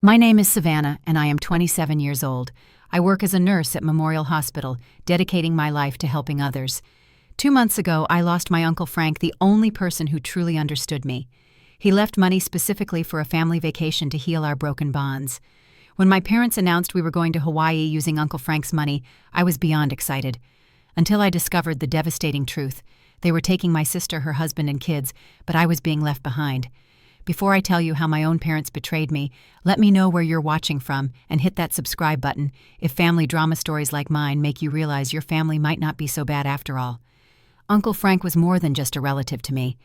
My name is Savannah, and I am 27 years old. I work as a nurse at Memorial Hospital, dedicating my life to helping others. 2 months ago, I lost my Uncle Frank, the only person who truly understood me. He left money specifically for a family vacation to heal our broken bonds. When my parents announced we were going to Hawaii using Uncle Frank's money, I was beyond excited. Until I discovered the devastating truth. They were taking my sister, her husband, and kids, but I was being left behind. Before I tell you how my own parents betrayed me, let me know where you're watching from and hit that subscribe button if family drama stories like mine make you realize your family might not be so bad after all. Uncle Frank was more than just a relative to me.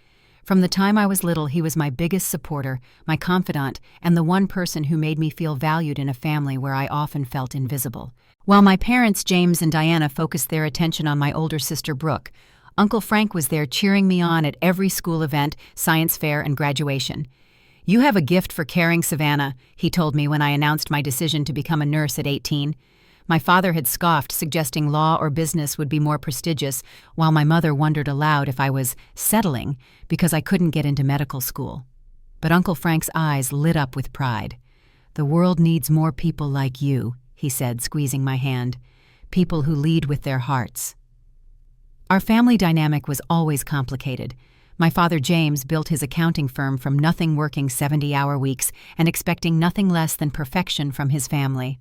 From the time I was little, he was my biggest supporter, my confidant, and the one person who made me feel valued in a family where I often felt invisible. While my parents, James and Diana, focused their attention on my older sister, Brooke, Uncle Frank was there cheering me on at every school event, science fair, and graduation. "You have a gift for caring, Savannah," he told me when I announced my decision to become a nurse at 18. My father had scoffed, suggesting law or business would be more prestigious, while my mother wondered aloud if I was settling because I couldn't get into medical school. But Uncle Frank's eyes lit up with pride. "The world needs more people like you," he said, squeezing my hand. "People who lead with their hearts." Our family dynamic was always complicated. My father, James, built his accounting firm from nothing, working 70-hour weeks and expecting nothing less than perfection from his family.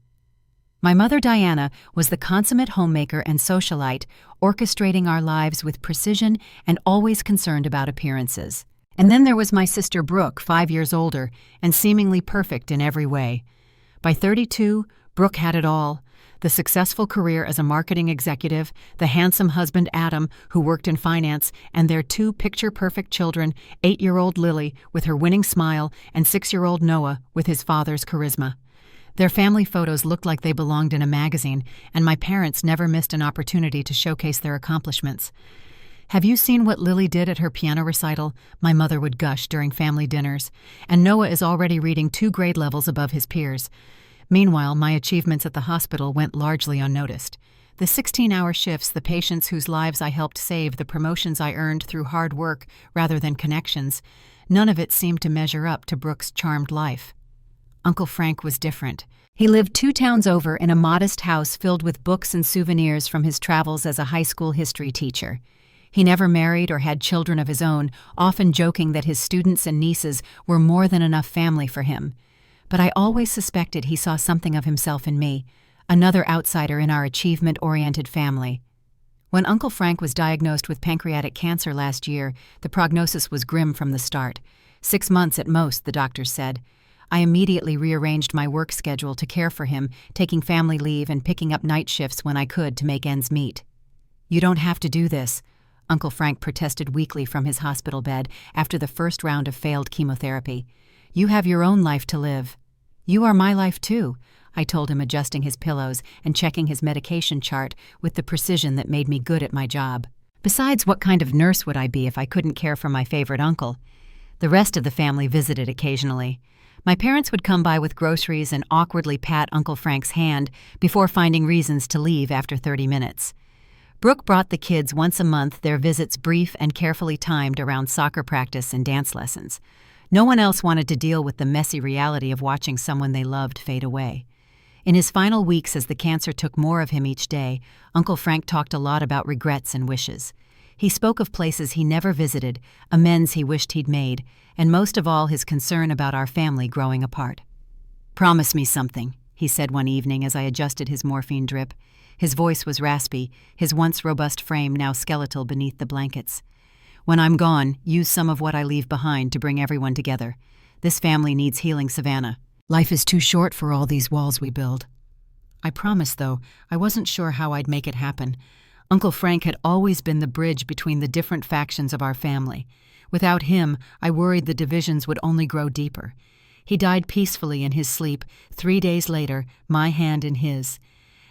My mother, Diana, was the consummate homemaker and socialite, orchestrating our lives with precision and always concerned about appearances. And then there was my sister Brooke, 5 years older, and seemingly perfect in every way. By 32, Brooke had it all. The successful career as a marketing executive, the handsome husband Adam, who worked in finance, and their 2 picture-perfect children, 8-year-old Lily with her winning smile and 6-year-old Noah with his father's charisma. Their family photos looked like they belonged in a magazine, and my parents never missed an opportunity to showcase their accomplishments. "Have you seen what Lily did at her piano recital?" my mother would gush during family dinners. "And Noah is already reading 2 grade levels above his peers." Meanwhile, my achievements at the hospital went largely unnoticed. The 16-hour shifts, the patients whose lives I helped save, the promotions I earned through hard work rather than connections, none of it seemed to measure up to Brooke's charmed life. Uncle Frank was different. He lived 2 towns over in a modest house filled with books and souvenirs from his travels as a high school history teacher. He never married or had children of his own, often joking that his students and nieces were more than enough family for him. But I always suspected he saw something of himself in me, another outsider in our achievement-oriented family. When Uncle Frank was diagnosed with pancreatic cancer last year, the prognosis was grim from the start. 6 months at most, the doctors said. I immediately rearranged my work schedule to care for him, taking family leave and picking up night shifts when I could to make ends meet. "You don't have to do this," Uncle Frank protested weakly from his hospital bed after the first round of failed chemotherapy. "You have your own life to live." "You are my life too," I told him, adjusting his pillows and checking his medication chart with the precision that made me good at my job. Besides, what kind of nurse would I be if I couldn't care for my favorite uncle? The rest of the family visited occasionally. My parents would come by with groceries and awkwardly pat Uncle Frank's hand before finding reasons to leave after 30 minutes. Brooke brought the kids once a month, their visits brief and carefully timed around soccer practice and dance lessons. No one else wanted to deal with the messy reality of watching someone they loved fade away. In his final weeks, as the cancer took more of him each day, Uncle Frank talked a lot about regrets and wishes. He spoke of places he never visited, amends he wished he'd made, and most of all his concern about our family growing apart. "Promise me something," he said one evening as I adjusted his morphine drip. His voice was raspy, his once robust frame now skeletal beneath the blankets. "When I'm gone, use some of what I leave behind to bring everyone together. This family needs healing, Savannah. Life is too short for all these walls we build." I promised, though, I wasn't sure how I'd make it happen. Uncle Frank had always been the bridge between the different factions of our family. Without him, I worried the divisions would only grow deeper. He died peacefully in his sleep, 3 days later, my hand in his.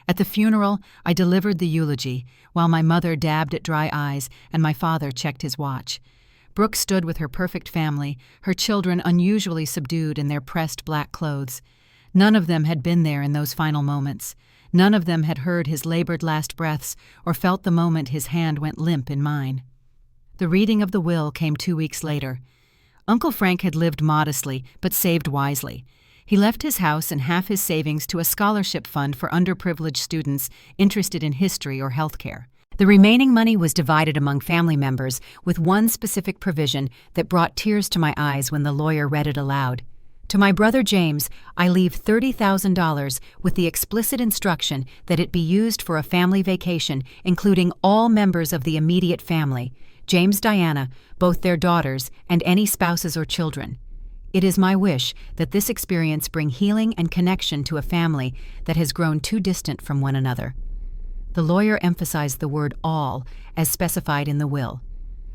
At the funeral, I delivered the eulogy, while my mother dabbed at dry eyes and my father checked his watch. Brooke stood with her perfect family, her children unusually subdued in their pressed black clothes. None of them had been there in those final moments. None of them had heard his labored last breaths or felt the moment his hand went limp in mine. The reading of the will came 2 weeks later. Uncle Frank had lived modestly but saved wisely. He left his house and half his savings to a scholarship fund for underprivileged students interested in history or healthcare. The remaining money was divided among family members with one specific provision that brought tears to my eyes when the lawyer read it aloud. To my brother James, I leave $30,000 with the explicit instruction that it be used for a family vacation, including all members of the immediate family, James, Diana, both their daughters, and any spouses or children. It is my wish that this experience bring healing and connection to a family that has grown too distant from one another. The lawyer emphasized the word all, as specified in the will.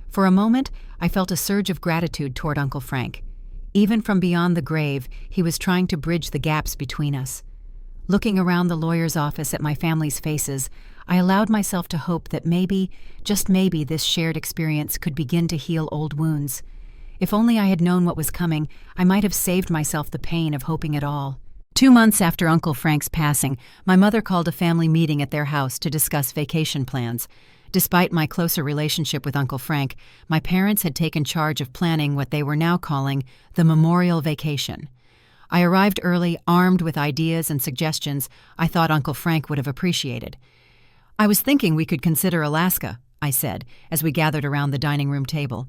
For a moment, I felt a surge of gratitude toward Uncle Frank. Even from beyond the grave, he was trying to bridge the gaps between us. Looking around the lawyer's office at my family's faces, I allowed myself to hope that maybe, just maybe, this shared experience could begin to heal old wounds. If only I had known what was coming, I might have saved myself the pain of hoping at all. 2 months after Uncle Frank's passing, my mother called a family meeting at their house to discuss vacation plans. Despite my closer relationship with Uncle Frank, my parents had taken charge of planning what they were now calling the memorial vacation. I arrived early, armed with ideas and suggestions I thought Uncle Frank would have appreciated. "I was thinking we could consider Alaska," I said, as we gathered around the dining room table.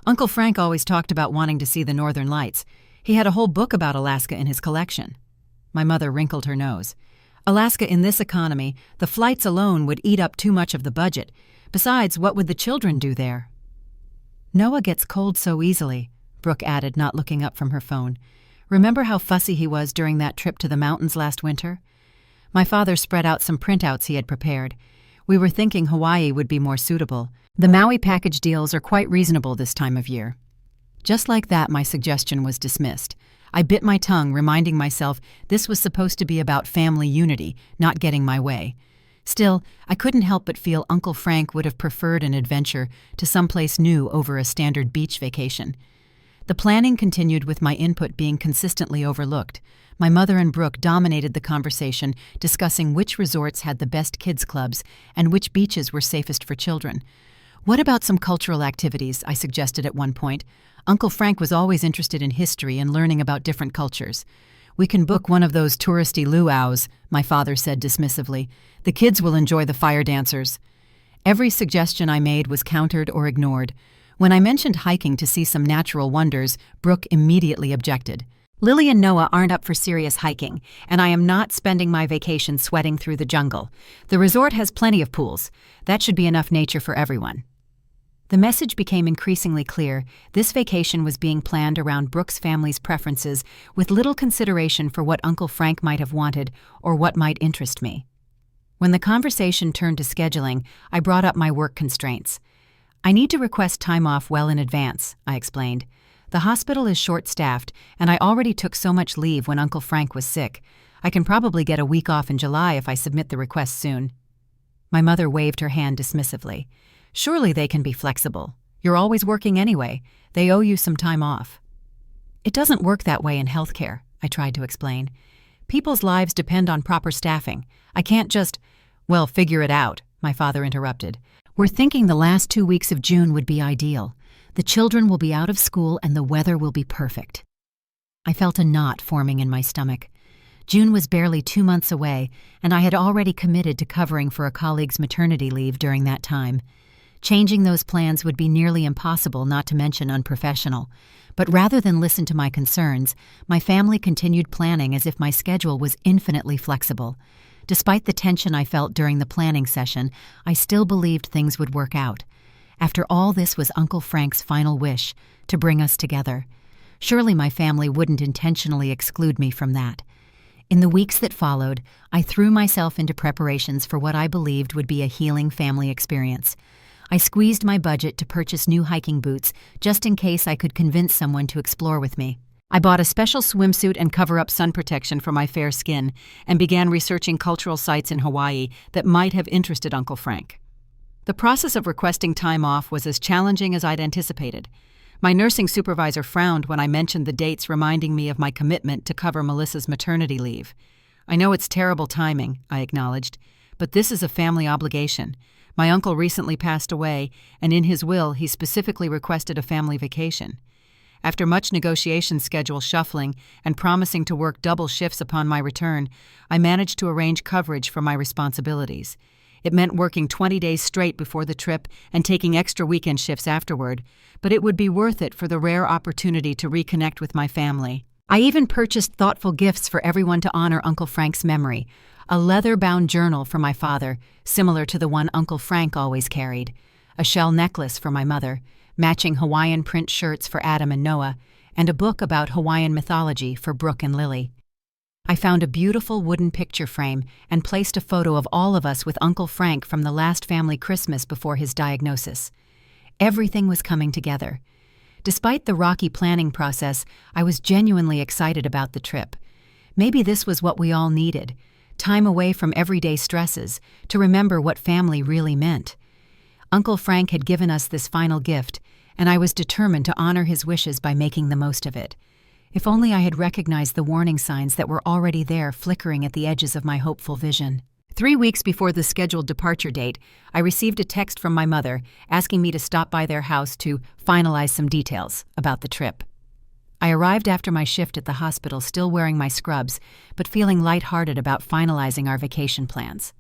"Uncle Frank always talked about wanting to see the Northern Lights. He had a whole book about Alaska in his collection." My mother wrinkled her nose. "Alaska in this economy, the flights alone would eat up too much of the budget. Besides, what would the children do there?" "Noah gets cold so easily," Brooke added, not looking up from her phone. "Remember how fussy he was during that trip to the mountains last winter?" My father spread out some printouts he had prepared. "We were thinking Hawaii would be more suitable. The Maui package deals are quite reasonable this time of year." Just like that, my suggestion was dismissed. I bit my tongue, reminding myself this was supposed to be about family unity, not getting my way. Still, I couldn't help but feel Uncle Frank would have preferred an adventure to someplace new over a standard beach vacation. The planning continued with my input being consistently overlooked. My mother and Brooke dominated the conversation, discussing which resorts had the best kids' clubs and which beaches were safest for children. "What about some cultural activities?" I suggested at one point. Uncle Frank was always interested in history and learning about different cultures. "We can book one of those touristy luau's," my father said dismissively. "The kids will enjoy the fire dancers." Every suggestion I made was countered or ignored. When I mentioned hiking to see some natural wonders, Brooke immediately objected. "Lily and Noah aren't up for serious hiking, and I am not spending my vacation sweating through the jungle. The resort has plenty of pools. That should be enough nature for everyone." The message became increasingly clear. This vacation was being planned around Brooke's family's preferences, with little consideration for what Uncle Frank might have wanted or what might interest me. When the conversation turned to scheduling, I brought up my work constraints. "I need to request time off well in advance," I explained. "The hospital is short-staffed, and I already took so much leave when Uncle Frank was sick. I can probably get a week off in July if I submit the request soon." My mother waved her hand dismissively. "Surely they can be flexible. You're always working anyway. They owe you some time off." "It doesn't work that way in healthcare," I tried to explain. "People's lives depend on proper staffing. I can't just—" "Well, figure it out," my father interrupted. "We're thinking the last 2 weeks of June would be ideal. The children will be out of school and the weather will be perfect." I felt a knot forming in my stomach. June was barely 2 months away, and I had already committed to covering for a colleague's maternity leave during that time. Changing those plans would be nearly impossible, not to mention unprofessional. But rather than listen to my concerns, my family continued planning as if my schedule was infinitely flexible. Despite the tension I felt during the planning session, I still believed things would work out. After all, this was Uncle Frank's final wish, to bring us together. Surely my family wouldn't intentionally exclude me from that. In the weeks that followed, I threw myself into preparations for what I believed would be a healing family experience. I squeezed my budget to purchase new hiking boots just in case I could convince someone to explore with me. I bought a special swimsuit and cover-up sun protection for my fair skin and began researching cultural sites in Hawaii that might have interested Uncle Frank. The process of requesting time off was as challenging as I'd anticipated. My nursing supervisor frowned when I mentioned the dates, reminding me of my commitment to cover Melissa's maternity leave. "I know it's terrible timing," I acknowledged, "but this is a family obligation. My uncle recently passed away, and in his will he specifically requested a family vacation." After much negotiation, schedule shuffling, and promising to work double shifts upon my return, I managed to arrange coverage for my responsibilities. It meant working 20 days straight before the trip and taking extra weekend shifts afterward, but it would be worth it for the rare opportunity to reconnect with my family. I even purchased thoughtful gifts for everyone to honor Uncle Frank's memory: a leather-bound journal for my father, similar to the one Uncle Frank always carried, a shell necklace for my mother, matching Hawaiian print shirts for Adam and Noah, and a book about Hawaiian mythology for Brooke and Lily. I found a beautiful wooden picture frame and placed a photo of all of us with Uncle Frank from the last family Christmas before his diagnosis. Everything was coming together. Despite the rocky planning process, I was genuinely excited about the trip. Maybe this was what we all needed: time away from everyday stresses, to remember what family really meant. Uncle Frank had given us this final gift, and I was determined to honor his wishes by making the most of it. If only I had recognized the warning signs that were already there, flickering at the edges of my hopeful vision. 3 weeks before the scheduled departure date, I received a text from my mother asking me to stop by their house to finalize some details about the trip. I arrived after my shift at the hospital, still wearing my scrubs, but feeling lighthearted about finalizing our vacation plans.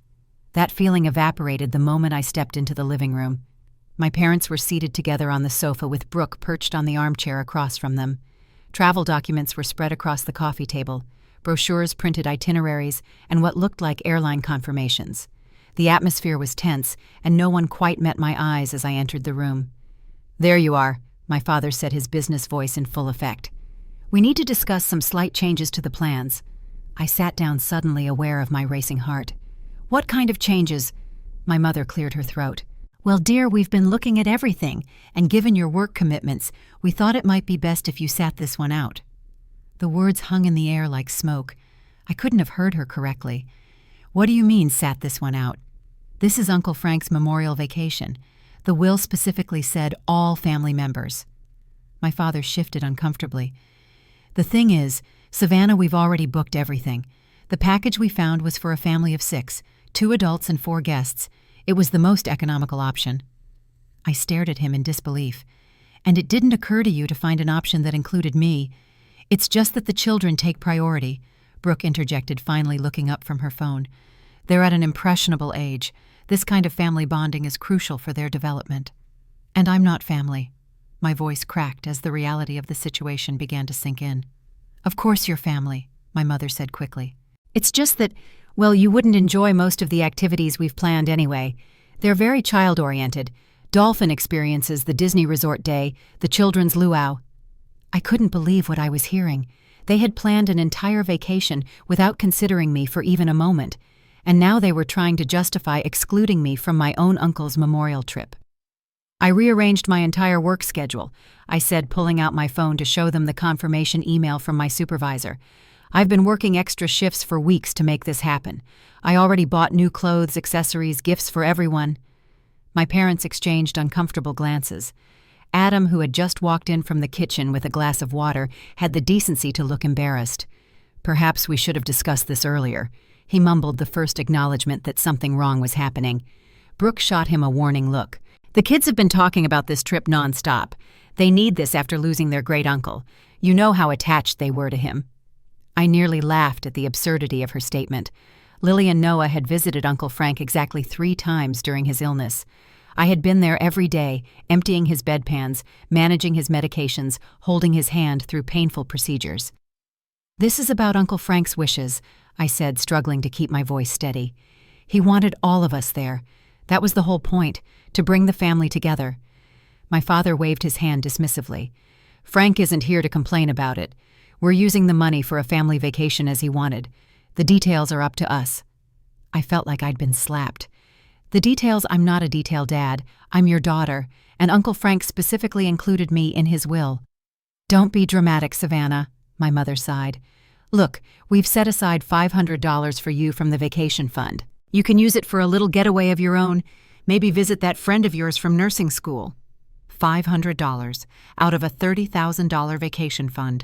That feeling evaporated the moment I stepped into the living room. My parents were seated together on the sofa with Brooke perched on the armchair across from them. Travel documents were spread across the coffee table, brochures, printed itineraries, and what looked like airline confirmations. The atmosphere was tense, and no one quite met my eyes as I entered the room. "There you are," my father said, his business voice in full effect. "We need to discuss some slight changes to the plans." I sat down, suddenly aware of my racing heart. "What kind of changes?" My mother cleared her throat. "Well, dear, we've been looking at everything, and given your work commitments, we thought it might be best if you sat this one out." The words hung in the air like smoke. I couldn't have heard her correctly. "What do you mean, sat this one out?" "This is Uncle Frank's memorial vacation. The will specifically said all family members." My father shifted uncomfortably. "The thing is, Savannah, we've already booked everything. The package we found was for a family of 6, 2 adults and 4 guests. It was the most economical option." I stared at him in disbelief. "And it didn't occur to you to find an option that included me?" "It's just that the children take priority," Brooke interjected, finally looking up from her phone. "They're at an impressionable age. This kind of family bonding is crucial for their development." "And I'm not family." My voice cracked as the reality of the situation began to sink in. "Of course you're family," my mother said quickly. "It's just that, well, you wouldn't enjoy most of the activities we've planned anyway. They're very child-oriented. Dolphin experiences, the Disney Resort Day, the children's luau." I couldn't believe what I was hearing. They had planned an entire vacation without considering me for even a moment, and now they were trying to justify excluding me from my own uncle's memorial trip. "I rearranged my entire work schedule," I said, pulling out my phone to show them the confirmation email from my supervisor. "I've been working extra shifts for weeks to make this happen. I already bought new clothes, accessories, gifts for everyone." My parents exchanged uncomfortable glances. Adam, who had just walked in from the kitchen with a glass of water, had the decency to look embarrassed. "Perhaps we should have discussed this earlier," he mumbled, the first acknowledgement that something wrong was happening. Brooke shot him a warning look. "The kids have been talking about this trip nonstop. They need this after losing their great-uncle. You know how attached they were to him." I nearly laughed at the absurdity of her statement. Lily and Noah had visited Uncle Frank exactly 3 times during his illness. I had been there every day, emptying his bedpans, managing his medications, holding his hand through painful procedures. "This is about Uncle Frank's wishes," I said, struggling to keep my voice steady. "He wanted all of us there. That was the whole point, to bring the family together." My father waved his hand dismissively. "Frank isn't here to complain about it. We're using the money for a family vacation as he wanted. The details are up to us." I felt like I'd been slapped. "The details? I'm not a detail dad. I'm your daughter, and Uncle Frank specifically included me in his will." "Don't be dramatic, Savannah," my mother sighed. "Look, we've set aside $500 for you from the vacation fund. You can use it for a little getaway of your own. Maybe visit that friend of yours from nursing school." $500 out of a $30,000 vacation fund.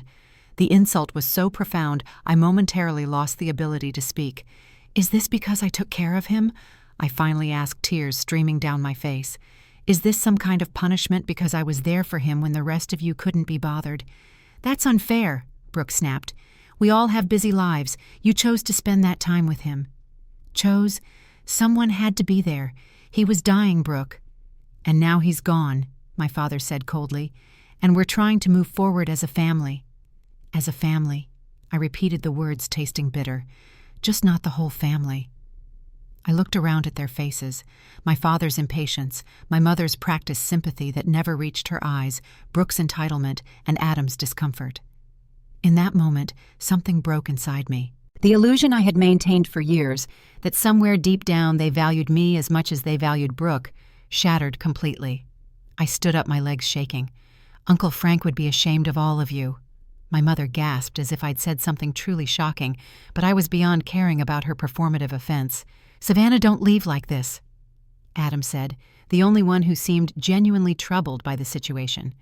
The insult was so profound, I momentarily lost the ability to speak. "Is this because I took care of him?" I finally asked, tears streaming down my face. Is this some kind of punishment because I was there for him when the rest of you couldn't be bothered? That's unfair, Brooke snapped. We all have busy lives. You chose to spend that time with him. Chose? Someone had to be there. He was dying, Brooke. And now he's gone, my father said coldly, and we're trying to move forward as a family. As a family. I repeated the words, tasting bitter. Just not the whole family. I looked around at their faces, my father's impatience, my mother's practiced sympathy that never reached her eyes, Brooke's entitlement, and Adam's discomfort. In that moment, something broke inside me. The illusion I had maintained for years, that somewhere deep down they valued me as much as they valued Brooke, shattered completely. I stood up, my legs shaking. Uncle Frank would be ashamed of all of you. My mother gasped as if I'd said something truly shocking, but I was beyond caring about her performative offense. Savannah, don't leave like this, Adam said, the only one who seemed genuinely troubled by the situation.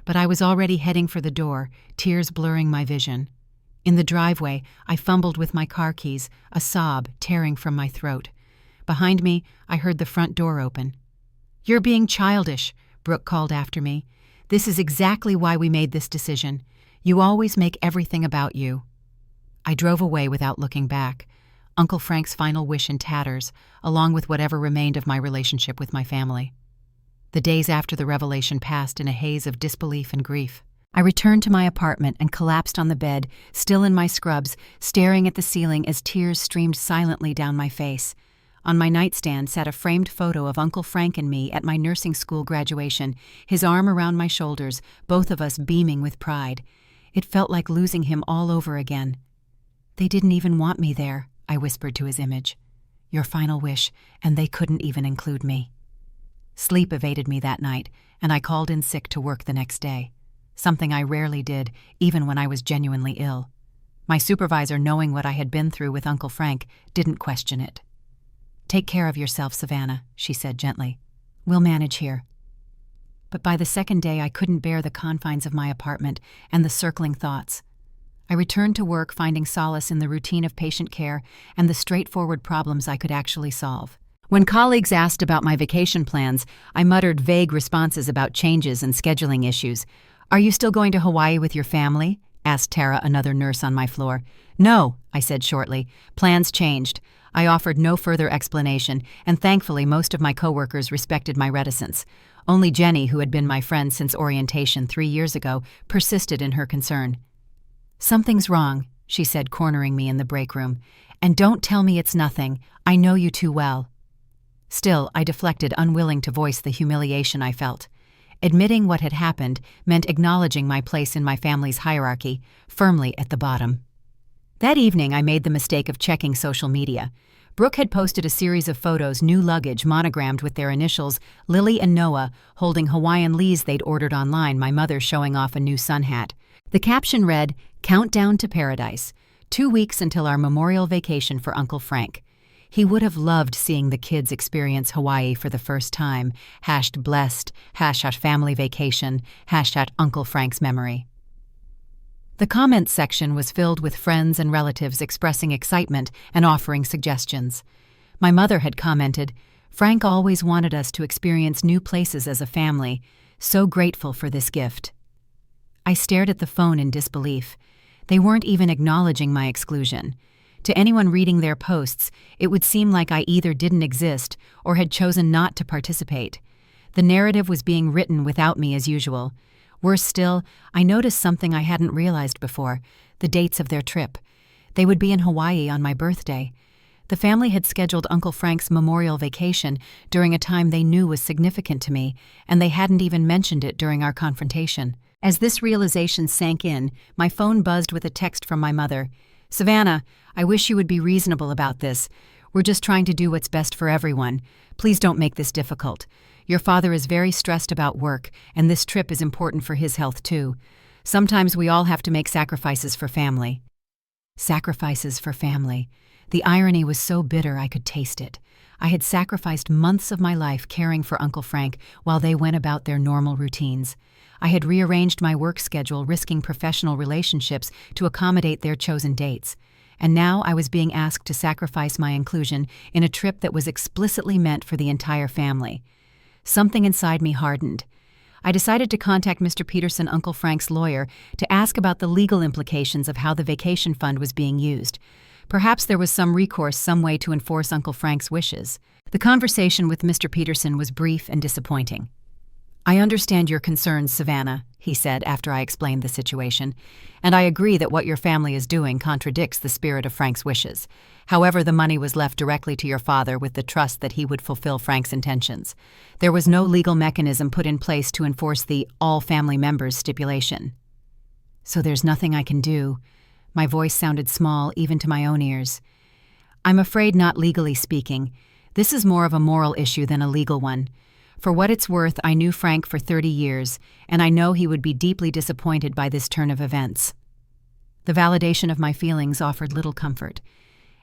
But I was already heading for the door, tears blurring my vision. In the driveway, I fumbled with my car keys, a sob tearing from my throat. Behind me, I heard the front door open. You're being childish, Brooke called after me. This is exactly why we made this decision. You always make everything about you. I drove away without looking back. Uncle Frank's final wish in tatters, along with whatever remained of my relationship with my family. The days after the revelation passed in a haze of disbelief and grief. I returned to my apartment and collapsed on the bed, still in my scrubs, staring at the ceiling as tears streamed silently down my face. On my nightstand sat a framed photo of Uncle Frank and me at my nursing school graduation, his arm around my shoulders, both of us beaming with pride. It felt like losing him all over again. They didn't even want me there, I whispered to his image. Your final wish, and they couldn't even include me. Sleep evaded me that night, and I called in sick to work the next day. Something I rarely did, even when I was genuinely ill. My supervisor, knowing what I had been through with Uncle Frank, didn't question it. Take care of yourself, Savannah, she said gently. We'll manage here. But by the second day, I couldn't bear the confines of my apartment and the circling thoughts. I returned to work, finding solace in the routine of patient care and the straightforward problems I could actually solve. When colleagues asked about my vacation plans, I muttered vague responses about changes and scheduling issues. Are you still going to Hawaii with your family? Asked Tara, another nurse on my floor. No, I said shortly. Plans changed. I offered no further explanation, and thankfully most of my coworkers respected my reticence. Only Jenny, who had been my friend since orientation 3 years ago, persisted in her concern. Something's wrong, she said, cornering me in the break room. And don't tell me it's nothing. I know you too well. Still, I deflected, unwilling to voice the humiliation I felt. Admitting what had happened meant acknowledging my place in my family's hierarchy, firmly at the bottom. That evening, I made the mistake of checking social media. Brooke had posted a series of photos, new luggage monogrammed with their initials, Lily and Noah, holding Hawaiian leis they'd ordered online, my mother showing off a new sun hat. The caption read, "Countdown to Paradise, 2 weeks until our memorial vacation for Uncle Frank. He would have loved seeing the kids experience Hawaii for the first time. #blessed, #family vacation, #Uncle Frank's memory." The comments section was filled with friends and relatives expressing excitement and offering suggestions. My mother had commented, "Frank always wanted us to experience new places as a family. So grateful for this gift." I stared at the phone in disbelief. They weren't even acknowledging my exclusion. To anyone reading their posts, it would seem like I either didn't exist or had chosen not to participate. The narrative was being written without me as usual. Worse still, I noticed something I hadn't realized before, the dates of their trip. They would be in Hawaii on my birthday. The family had scheduled Uncle Frank's memorial vacation during a time they knew was significant to me, and they hadn't even mentioned it during our confrontation. As this realization sank in, my phone buzzed with a text from my mother. "Savannah, I wish you would be reasonable about this. We're just trying to do what's best for everyone. Please don't make this difficult. Your father is very stressed about work, and this trip is important for his health too. Sometimes we all have to make sacrifices for family." Sacrifices for family. The irony was so bitter I could taste it. I had sacrificed months of my life caring for Uncle Frank while they went about their normal routines. I had rearranged my work schedule, risking professional relationships to accommodate their chosen dates. And now I was being asked to sacrifice my inclusion in a trip that was explicitly meant for the entire family. Something inside me hardened. I decided to contact Mr. Peterson, Uncle Frank's lawyer, to ask about the legal implications of how the vacation fund was being used. Perhaps there was some recourse, some way to enforce Uncle Frank's wishes. The conversation with Mr. Peterson was brief and disappointing. "I understand your concerns, Savannah," he said after I explained the situation, "and I agree that what your family is doing contradicts the spirit of Frank's wishes. However, the money was left directly to your father with the trust that he would fulfill Frank's intentions. There was no legal mechanism put in place to enforce the all family members stipulation." "So there's nothing I can do?" My voice sounded small even to my own ears. "I'm afraid not, legally speaking. This is more of a moral issue than a legal one. For what it's worth, I knew Frank for 30 years, and I know he would be deeply disappointed by this turn of events." The validation of my feelings offered little comfort.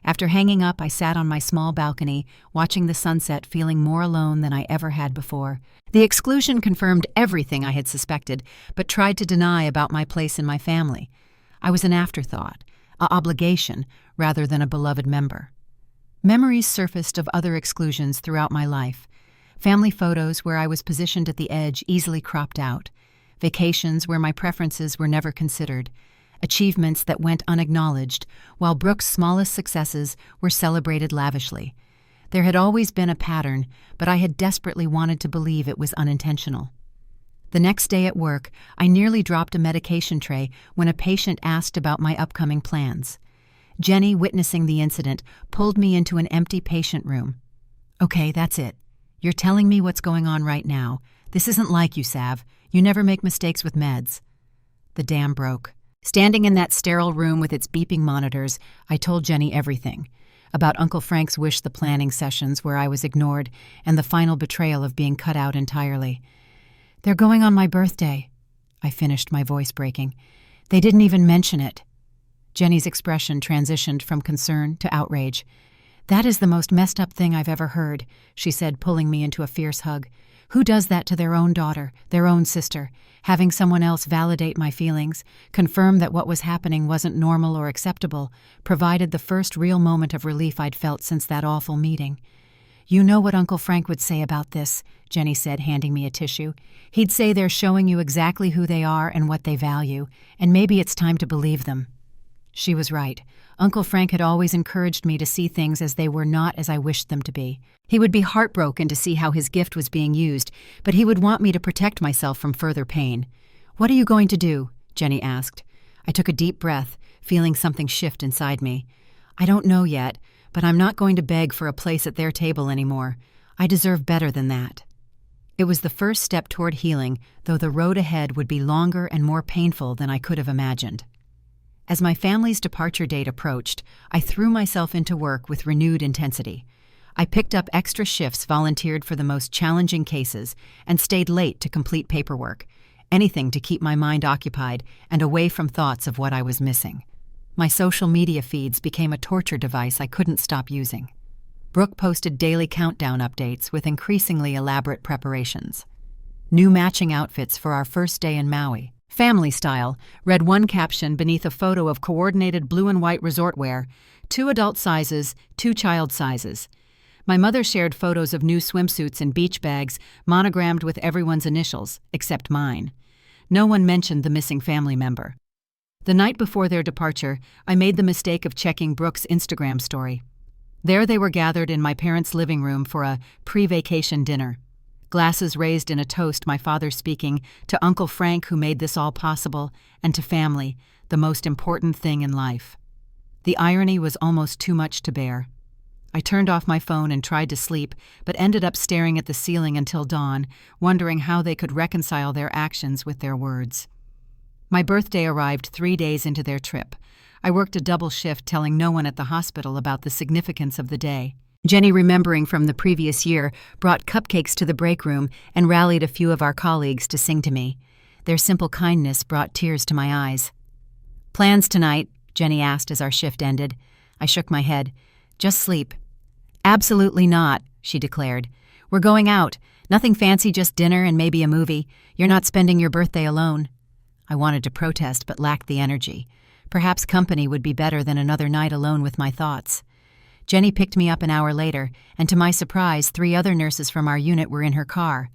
After hanging up, I sat on my small balcony, watching the sunset, feeling more alone than I ever had before. The exclusion confirmed everything I had suspected, but tried to deny about my place in my family. I was an afterthought, an obligation, rather than a beloved member. Memories surfaced of other exclusions throughout my life. Family photos where I was positioned at the edge, easily cropped out. Vacations where my preferences were never considered. Achievements that went unacknowledged, while Brooke's smallest successes were celebrated lavishly. There had always been a pattern, but I had desperately wanted to believe it was unintentional. The next day at work, I nearly dropped a medication tray when a patient asked about my upcoming plans. Jenny, witnessing the incident, pulled me into an empty patient room. "Okay, that's it. You're telling me what's going on right now. This isn't like you, Sav. You never make mistakes with meds." The dam broke. Standing in that sterile room with its beeping monitors, I told Jenny everything. About Uncle Frank's wish, the planning sessions where I was ignored, and the final betrayal of being cut out entirely. "They're going on my birthday," I finished, my voice breaking. "They didn't even mention it." Jenny's expression transitioned from concern to outrage. "That is the most messed up thing I've ever heard," she said, pulling me into a fierce hug. "Who does that to their own daughter, their own sister? Having someone else validate my feelings, confirm that what was happening wasn't normal or acceptable, provided the first real moment of relief I'd felt since that awful meeting. "You know what Uncle Frank would say about this," Jenny said, handing me a tissue. "He'd say they're showing you exactly who they are and what they value, and maybe it's time to believe them." She was right. Uncle Frank had always encouraged me to see things as they were, not as I wished them to be. He would be heartbroken to see how his gift was being used, but he would want me to protect myself from further pain. "What are you going to do?" Jenny asked. I took a deep breath, feeling something shift inside me. "I don't know yet, but I'm not going to beg for a place at their table anymore. I deserve better than that." It was the first step toward healing, though the road ahead would be longer and more painful than I could have imagined. As my family's departure date approached, I threw myself into work with renewed intensity. I picked up extra shifts, volunteered for the most challenging cases, and stayed late to complete paperwork. Anything to keep my mind occupied and away from thoughts of what I was missing. My social media feeds became a torture device I couldn't stop using. Brooke posted daily countdown updates with increasingly elaborate preparations. "New matching outfits for our first day in Maui. Family style," read one caption beneath a photo of coordinated blue and white resort wear, 2 adult sizes, 2 child sizes. My mother shared photos of new swimsuits and beach bags, monogrammed with everyone's initials, except mine. No one mentioned the missing family member. The night before their departure, I made the mistake of checking Brooke's Instagram story. There they were gathered in my parents' living room for a pre-vacation dinner. Glasses raised in a toast, my father speaking to Uncle Frank, who made this all possible, and to family, the most important thing in life. The irony was almost too much to bear. I turned off my phone and tried to sleep, but ended up staring at the ceiling until dawn, wondering how they could reconcile their actions with their words. My birthday arrived 3 days into their trip. I worked a double shift, telling no one at the hospital about the significance of the day. Jenny, remembering from the previous year, brought cupcakes to the break room and rallied a few of our colleagues to sing to me. Their simple kindness brought tears to my eyes. "Plans tonight?" Jenny asked as our shift ended. I shook my head. "Just sleep." "Absolutely not," she declared. "We're going out. Nothing fancy, just dinner and maybe a movie. You're not spending your birthday alone." I wanted to protest but lacked the energy. Perhaps company would be better than another night alone with my thoughts. Jenny picked me up an hour later, and to my surprise, 3 other nurses from our unit were in her car.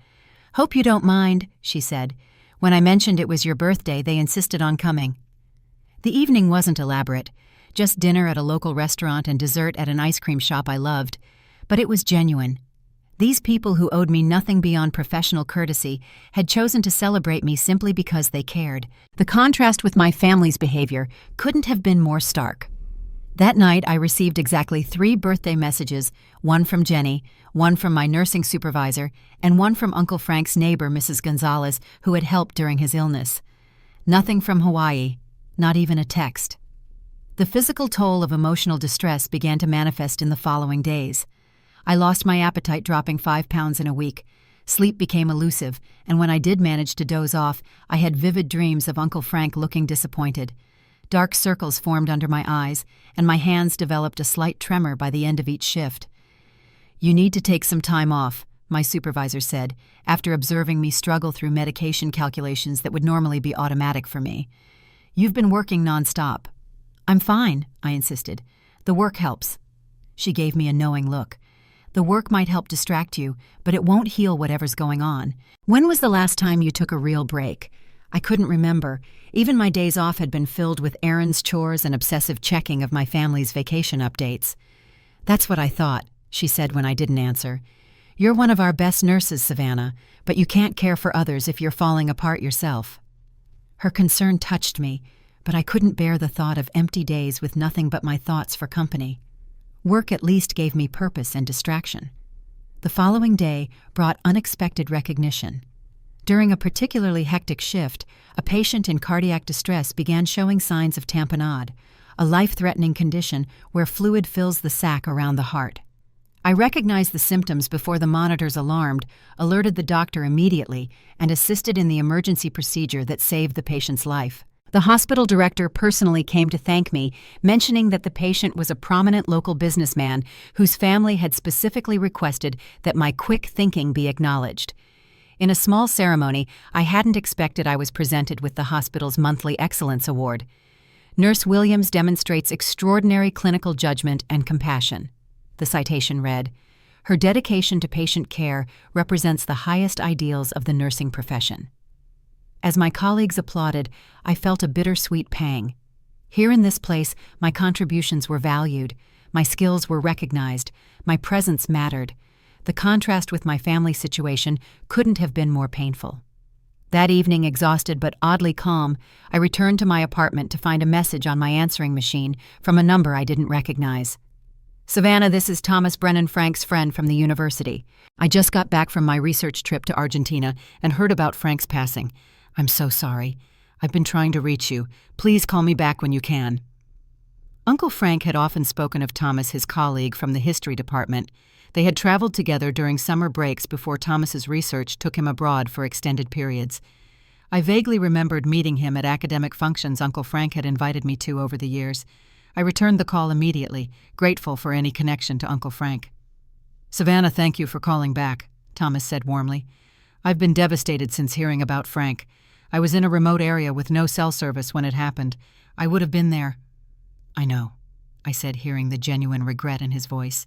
"Hope you don't mind," she said. "When I mentioned it was your birthday, they insisted on coming." The evening wasn't elaborate, just dinner at a local restaurant and dessert at an ice cream shop I loved, but it was genuine. These people who owed me nothing beyond professional courtesy had chosen to celebrate me simply because they cared. The contrast with my family's behavior couldn't have been more stark. That night, I received exactly 3 birthday messages, one from Jenny, one from my nursing supervisor, and one from Uncle Frank's neighbor, Mrs. Gonzalez, who had helped during his illness. Nothing from Hawaii, not even a text. The physical toll of emotional distress began to manifest in the following days. I lost my appetite, dropping 5 pounds in a week. Sleep became elusive, and when I did manage to doze off, I had vivid dreams of Uncle Frank looking disappointed. Dark circles formed under my eyes, and my hands developed a slight tremor by the end of each shift. "You need to take some time off," my supervisor said, after observing me struggle through medication calculations that would normally be automatic for me. "You've been working nonstop." "I'm fine," I insisted. "The work helps." She gave me a knowing look. "The work might help distract you, but it won't heal whatever's going on. When was the last time you took a real break?" I couldn't remember. Even my days off had been filled with errands, chores, and obsessive checking of my family's vacation updates. "That's what I thought," she said when I didn't answer. "You're one of our best nurses, Savannah, but you can't care for others if you're falling apart yourself." Her concern touched me, but I couldn't bear the thought of empty days with nothing but my thoughts for company. Work at least gave me purpose and distraction. The following day brought unexpected recognition. During a particularly hectic shift, a patient in cardiac distress began showing signs of tamponade, a life-threatening condition where fluid fills the sac around the heart. I recognized the symptoms before the monitors alarmed, alerted the doctor immediately, and assisted in the emergency procedure that saved the patient's life. The hospital director personally came to thank me, mentioning that the patient was a prominent local businessman whose family had specifically requested that my quick thinking be acknowledged. In a small ceremony, I hadn't expected I was presented with the hospital's monthly Excellence Award. Nurse Williams demonstrates extraordinary clinical judgment and compassion. The citation read, "Her dedication to patient care represents the highest ideals of the nursing profession." As my colleagues applauded, I felt a bittersweet pang. Here in this place, my contributions were valued, my skills were recognized, my presence mattered. The contrast with my family situation couldn't have been more painful. That evening, exhausted but oddly calm, I returned to my apartment to find a message on my answering machine from a number I didn't recognize. "Savannah, this is Thomas Brennan, Frank's friend from the university. I just got back from my research trip to Argentina and heard about Frank's passing. I'm so sorry. I've been trying to reach you. Please call me back when you can." Uncle Frank had often spoken of Thomas, his colleague from the history department. They had traveled together during summer breaks before Thomas's research took him abroad for extended periods. I vaguely remembered meeting him at academic functions Uncle Frank had invited me to over the years. I returned the call immediately, grateful for any connection to Uncle Frank. "Savannah, thank you for calling back," Thomas said warmly. "I've been devastated since hearing about Frank. I was in a remote area with no cell service when it happened. I would have been there." "I know," I said, hearing the genuine regret in his voice.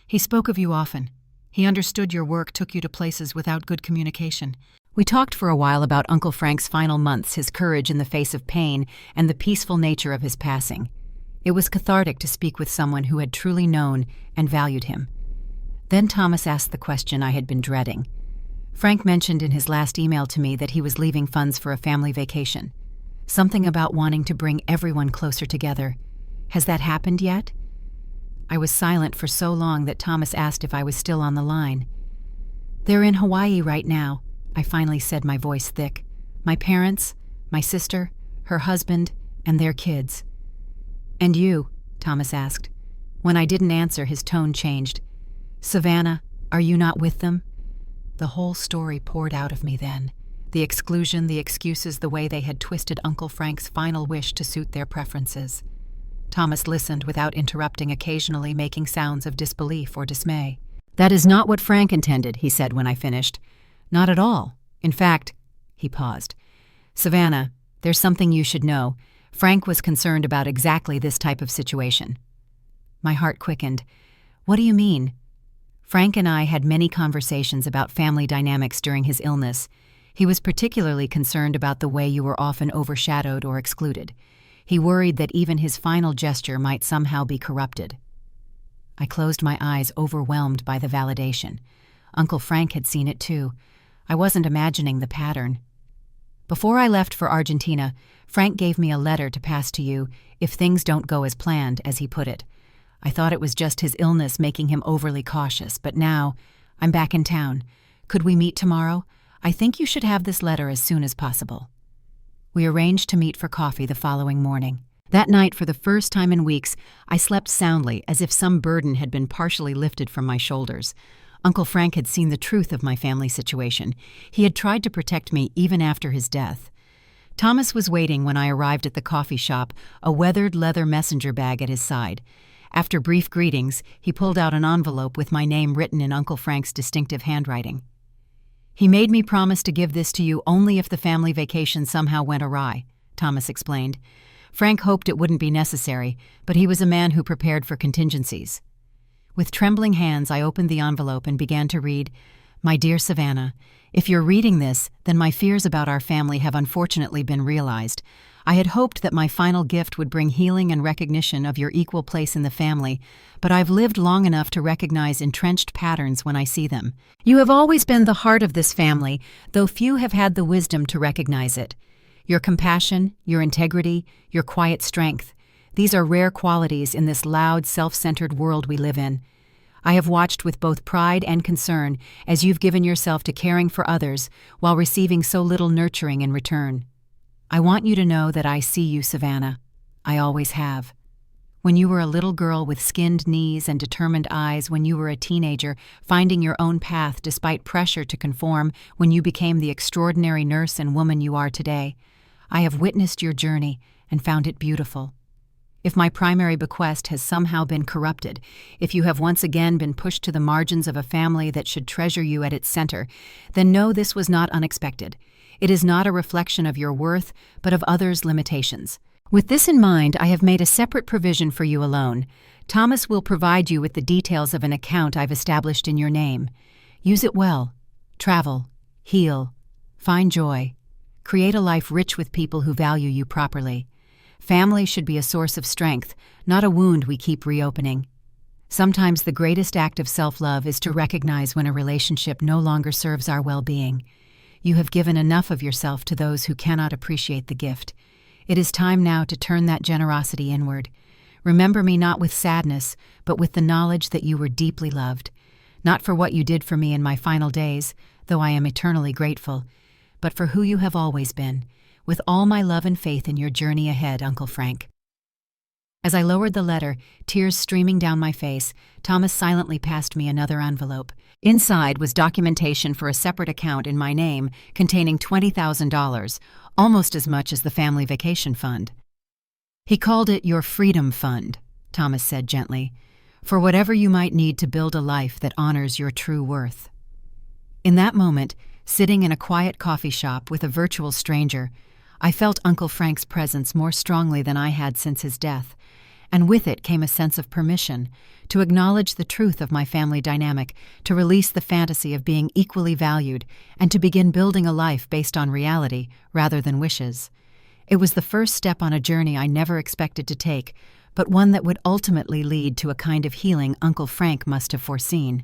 "He spoke of you often. He understood your work took you to places without good communication." We talked for a while about Uncle Frank's final months, his courage in the face of pain, and the peaceful nature of his passing. It was cathartic to speak with someone who had truly known and valued him. Then Thomas asked the question I had been dreading. Frank mentioned in his last email to me that he was leaving funds for a family vacation. Something about wanting to bring everyone closer together. Has that happened yet? I was silent for so long that Thomas asked if I was still on the line. "They're in Hawaii right now," I finally said, my voice thick. "My parents, my sister, her husband, and their kids." "And you?" Thomas asked. When I didn't answer, his tone changed. "Savannah, are you not with them?" The whole story poured out of me then. The exclusion, the excuses, the way they had twisted Uncle Frank's final wish to suit their preferences. Thomas listened without interrupting, occasionally making sounds of disbelief or dismay. "That is not what Frank intended," he said when I finished. "Not at all. In fact," he paused. "Savannah, there's something you should know. Frank was concerned about exactly this type of situation." My heart quickened. What do you mean? Frank and I had many conversations about family dynamics during his illness. He was particularly concerned about the way you were often overshadowed or excluded. He worried that even his final gesture might somehow be corrupted. I closed my eyes, overwhelmed by the validation. Uncle Frank had seen it too. I wasn't imagining the pattern. Before I left for Argentina, Frank gave me a letter to pass to you if things don't go as planned, as he put it. I thought it was just his illness making him overly cautious, but now I'm back in town. Could we meet tomorrow? I think you should have this letter as soon as possible. We arranged to meet for coffee the following morning. That night, for the first time in weeks, I slept soundly, as if some burden had been partially lifted from my shoulders. Uncle Frank had seen the truth of my family situation. He had tried to protect me even after his death. Thomas was waiting when I arrived at the coffee shop, a weathered leather messenger bag at his side. After brief greetings, he pulled out an envelope with my name written in Uncle Frank's distinctive handwriting. He made me promise to give this to you only if the family vacation somehow went awry, Thomas explained. Frank hoped it wouldn't be necessary, but he was a man who prepared for contingencies. With trembling hands, I opened the envelope and began to read, "My dear Savannah, if you're reading this, then my fears about our family have unfortunately been realized. I had hoped that my final gift would bring healing and recognition of your equal place in the family, but I've lived long enough to recognize entrenched patterns when I see them. You have always been the heart of this family, though few have had the wisdom to recognize it. Your compassion, your integrity, your quiet strength, these are rare qualities in this loud, self-centered world we live in. I have watched with both pride and concern as you've given yourself to caring for others while receiving so little nurturing in return. I want you to know that I see you, Savannah. I always have. When you were a little girl with skinned knees and determined eyes, when you were a teenager, finding your own path despite pressure to conform, when you became the extraordinary nurse and woman you are today, I have witnessed your journey and found it beautiful. If my primary bequest has somehow been corrupted, if you have once again been pushed to the margins of a family that should treasure you at its center, then know this was not unexpected. It is not a reflection of your worth, but of others' limitations. With this in mind, I have made a separate provision for you alone. Thomas will provide you with the details of an account I've established in your name. Use it well. Travel. Heal. Find joy. Create a life rich with people who value you properly. Family should be a source of strength, not a wound we keep reopening. Sometimes the greatest act of self-love is to recognize when a relationship no longer serves our well-being. You have given enough of yourself to those who cannot appreciate the gift. It is time now to turn that generosity inward. Remember me not with sadness, but with the knowledge that you were deeply loved. Not for what you did for me in my final days, though I am eternally grateful, but for who you have always been, with all my love and faith in your journey ahead, Uncle Frank." As I lowered the letter, tears streaming down my face, Thomas silently passed me another envelope. Inside was documentation for a separate account in my name containing $20,000, almost as much as the family vacation fund. "He called it your freedom fund," Thomas said gently, "for whatever you might need to build a life that honors your true worth." In that moment, sitting in a quiet coffee shop with a virtual stranger, I felt Uncle Frank's presence more strongly than I had since his death, and with it came a sense of permission to acknowledge the truth of my family dynamic, to release the fantasy of being equally valued, and to begin building a life based on reality rather than wishes. It was the first step on a journey I never expected to take, but one that would ultimately lead to a kind of healing Uncle Frank must have foreseen.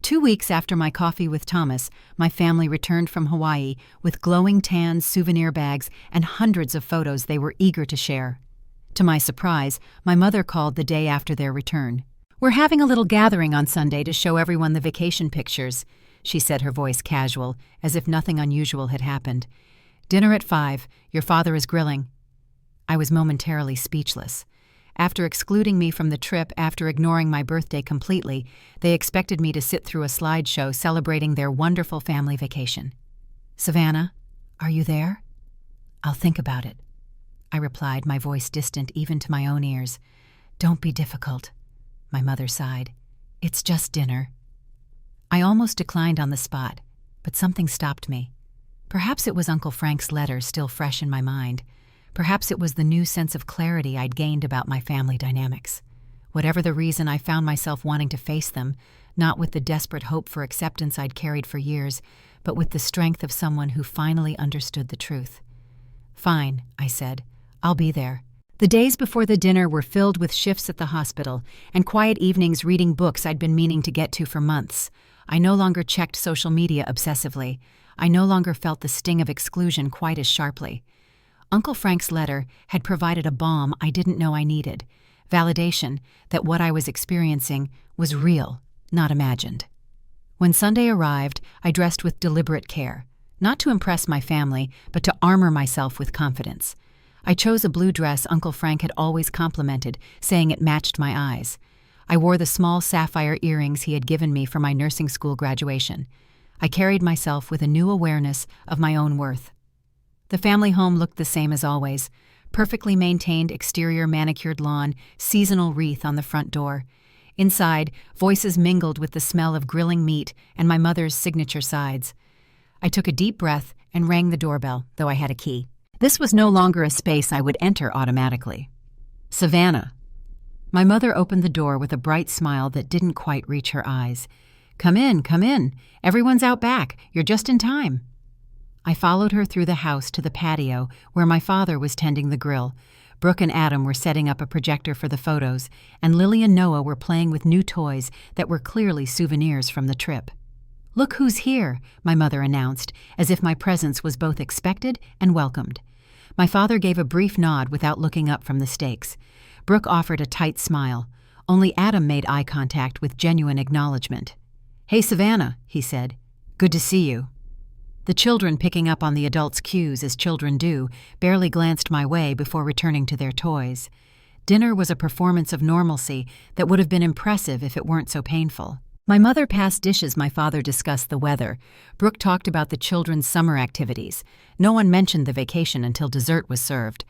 2 weeks after my coffee with Thomas, my family returned from Hawaii with glowing tans, souvenir bags, and hundreds of photos they were eager to share. To my surprise, my mother called the day after their return. "We're having a little gathering on Sunday to show everyone the vacation pictures," she said, her voice casual, as if nothing unusual had happened. "Dinner at 5. Your father is grilling." I was momentarily speechless. After excluding me from the trip, after ignoring my birthday completely, they expected me to sit through a slideshow celebrating their wonderful family vacation. "Savannah, are you there?" "I'll think about it," I replied, my voice distant even to my own ears. "Don't be difficult," my mother sighed. "It's just dinner." I almost declined on the spot, but something stopped me. Perhaps it was Uncle Frank's letter still fresh in my mind. Perhaps it was the new sense of clarity I'd gained about my family dynamics. Whatever the reason, I found myself wanting to face them, not with the desperate hope for acceptance I'd carried for years, but with the strength of someone who finally understood the truth. "Fine," I said. "I'll be there." The days before the dinner were filled with shifts at the hospital and quiet evenings reading books I'd been meaning to get to for months. I no longer checked social media obsessively. I no longer felt the sting of exclusion quite as sharply. Uncle Frank's letter had provided a balm I didn't know I needed, validation that what I was experiencing was real, not imagined. When Sunday arrived, I dressed with deliberate care, not to impress my family, but to armor myself with confidence. I chose a blue dress Uncle Frank had always complimented, saying it matched my eyes. I wore the small sapphire earrings he had given me for my nursing school graduation. I carried myself with a new awareness of my own worth. The family home looked the same as always: perfectly maintained exterior manicured lawn, seasonal wreath on the front door. Inside, voices mingled with the smell of grilling meat and my mother's signature sides. I took a deep breath and rang the doorbell, though I had a key. This was no longer a space I would enter automatically. "Savannah." My mother opened the door with a bright smile that didn't quite reach her eyes. Come in. Everyone's out back. You're just in time." I followed her through the house to the patio where my father was tending the grill. Brooke and Adam were setting up a projector for the photos, and Lily and Noah were playing with new toys that were clearly souvenirs from the trip. "Look who's here," my mother announced, as if my presence was both expected and welcomed. My father gave a brief nod without looking up from the steaks. Brooke offered a tight smile. Only Adam made eye contact with genuine acknowledgement. "Hey, Savannah," he said. "Good to see you." The children, picking up on the adults' cues as children do, barely glanced my way before returning to their toys. Dinner was a performance of normalcy that would have been impressive if it weren't so painful. My mother passed dishes. My father discussed the weather. Brooke talked about the children's summer activities. No one mentioned the vacation until dessert was served.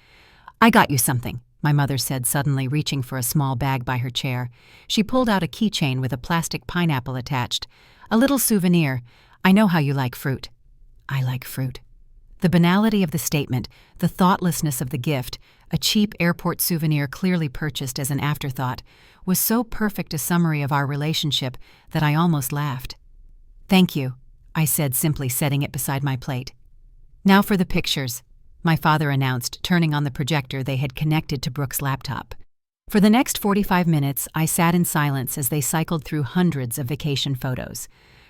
"I got you something," my mother said, suddenly reaching for a small bag by her chair. She pulled out a keychain with a plastic pineapple attached. "A little souvenir. I know how you like fruit." I like fruit. The banality of the statement, the thoughtlessness of the gift, a cheap airport souvenir clearly purchased as an afterthought, was so perfect a summary of our relationship that I almost laughed. "Thank you," I said, simply setting it beside my plate. "Now for the pictures," my father announced, turning on the projector they had connected to Brooke's laptop. For the next 45 minutes, I sat in silence as they cycled through hundreds of vacation photos.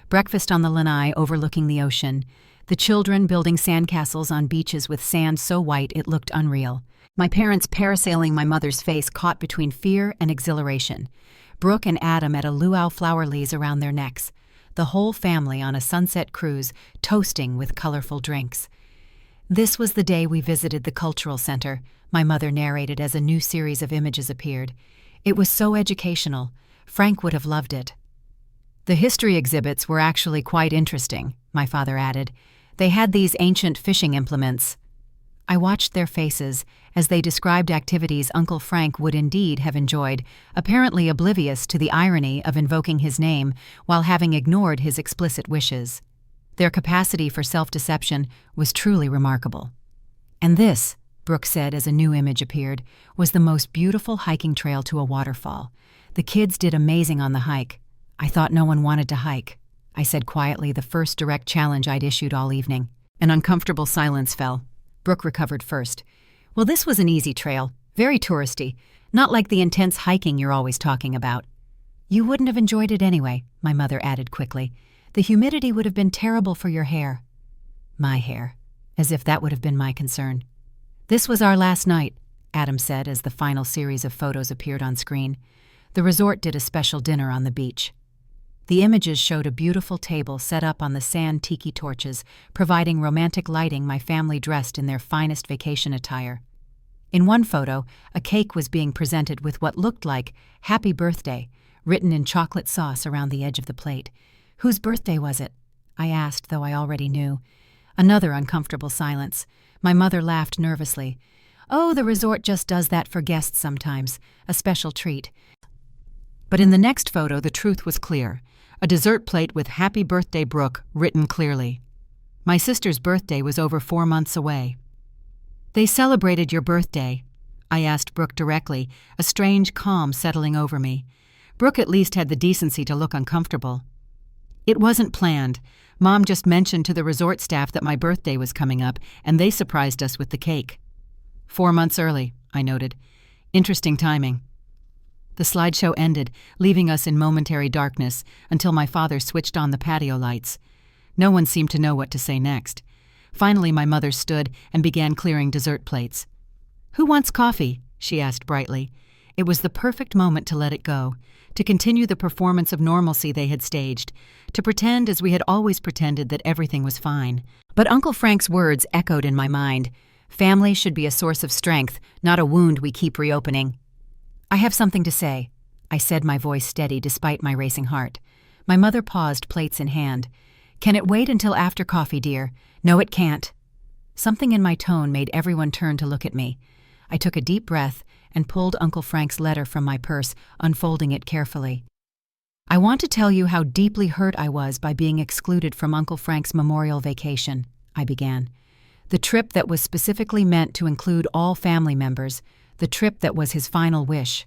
Breakfast on the lanai overlooking the ocean, the children building sandcastles on beaches with sand so white it looked unreal. My parents parasailing, my mother's face caught between fear and exhilaration. Brooke and Adam at a luau flower leaves around their necks. The whole family on a sunset cruise, toasting with colorful drinks. "This was the day we visited the cultural center," my mother narrated as a new series of images appeared. "It was so educational. Frank would have loved it." "The history exhibits were actually quite interesting," my father added. "They had these ancient fishing implements." I watched their faces as they described activities Uncle Frank would indeed have enjoyed, apparently oblivious to the irony of invoking his name while having ignored his explicit wishes. Their capacity for self-deception was truly remarkable. "And this," Brooke said as a new image appeared, "was the most beautiful hiking trail to a waterfall. The kids did amazing on the hike. I thought no one wanted to hike," I said quietly, the first direct challenge I'd issued all evening. An uncomfortable silence fell. Brooke recovered first. "Well, this was an easy trail, very touristy, not like the intense hiking you're always talking about." "You wouldn't have enjoyed it anyway," my mother added quickly. "The humidity would have been terrible for your hair." My hair, as if that would have been my concern. "This was our last night," Adam said as the final series of photos appeared on screen. The resort did a special dinner on the beach. The images showed a beautiful table set up on the sand tiki torches, providing romantic lighting, my family dressed in their finest vacation attire. In one photo, a cake was being presented with what looked like "Happy Birthday" written in chocolate sauce around the edge of the plate. "Whose birthday was it?" I asked, though I already knew. Another uncomfortable silence. My mother laughed nervously. "Oh, the resort just does that for guests sometimes, a special treat." But in the next photo, the truth was clear. A dessert plate with "Happy Birthday, Brooke" written clearly. My sister's birthday was over 4 months away. "They celebrated your birthday," I asked Brooke directly, a strange calm settling over me. Brooke at least had the decency to look uncomfortable. It wasn't planned. Mom just mentioned to the resort staff that my birthday was coming up, and they surprised us with the cake. 4 months early, I noted. Interesting timing. The slideshow ended, leaving us in momentary darkness until my father switched on the patio lights. No one seemed to know what to say next. Finally, my mother stood and began clearing dessert plates. "Who wants coffee?" she asked brightly. It was the perfect moment to let it go, to continue the performance of normalcy they had staged, to pretend as we had always pretended that everything was fine. But Uncle Frank's words echoed in my mind. Family should be a source of strength, not a wound we keep reopening. "I have something to say," I said, my voice steady despite my racing heart. My mother paused, plates in hand. "Can it wait until after coffee, dear?" "No, it can't." Something in my tone made everyone turn to look at me. I took a deep breath and pulled Uncle Frank's letter from my purse, unfolding it carefully. "I want to tell you how deeply hurt I was by being excluded from Uncle Frank's memorial vacation," I began. "The trip that was specifically meant to include all family members, the trip that was his final wish."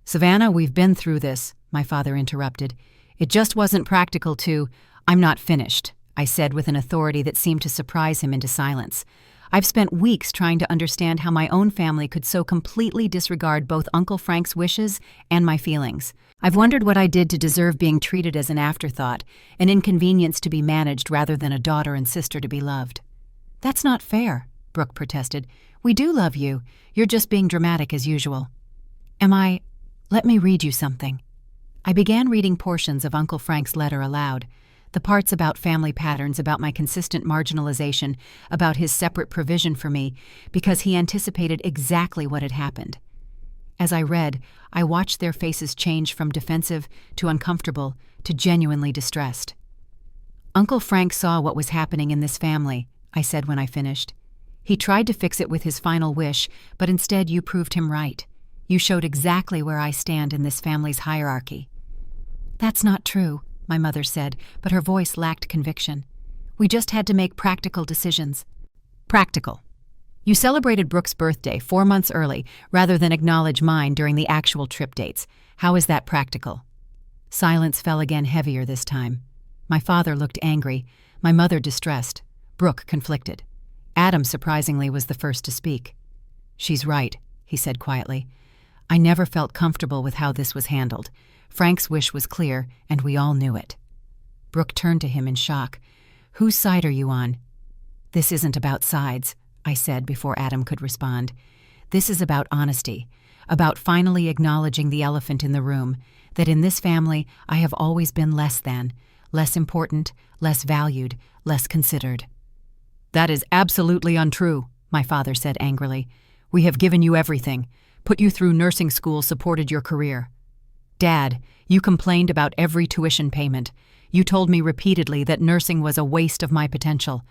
"Savannah, we've been through this," my father interrupted. "It just wasn't practical to—" "I'm not finished," I said with an authority that seemed to surprise him into silence. "I've spent weeks trying to understand how my own family could so completely disregard both Uncle Frank's wishes and my feelings. I've wondered what I did to deserve being treated as an afterthought, an inconvenience to be managed rather than a daughter and sister to be loved." "That's not fair," Brooke protested. "We do love you. You're just being dramatic as usual." "Am I? Let me read you something." I began reading portions of Uncle Frank's letter aloud. The parts about family patterns, about my consistent marginalization, about his separate provision for me, because he anticipated exactly what had happened. As I read, I watched their faces change from defensive to uncomfortable to genuinely distressed. "Uncle Frank saw what was happening in this family," I said when I finished. "He tried to fix it with his final wish, but instead you proved him right. You showed exactly where I stand in this family's hierarchy." "That's not true," my mother said, but her voice lacked conviction. "We just had to make practical decisions." "Practical. You celebrated Brooke's birthday 4 months early rather than acknowledge mine during the actual trip dates. How is that practical?" Silence fell again, heavier this time. My father looked angry, my mother distressed, Brooke conflicted. Adam, surprisingly, was the first to speak. "She's right," he said quietly. "I never felt comfortable with how this was handled. Frank's wish was clear, and we all knew it." Brooke turned to him in shock. "Whose side are you on?" "This isn't about sides," I said before Adam could respond. "This is about honesty, about finally acknowledging the elephant in the room, that in this family I have always been less than, less important, less valued, less considered." "That is absolutely untrue," my father said angrily. "We have given you everything, put you through nursing school, supported your career. Dad, you complained about every tuition payment. You told me repeatedly that nursing was a waste of my potential.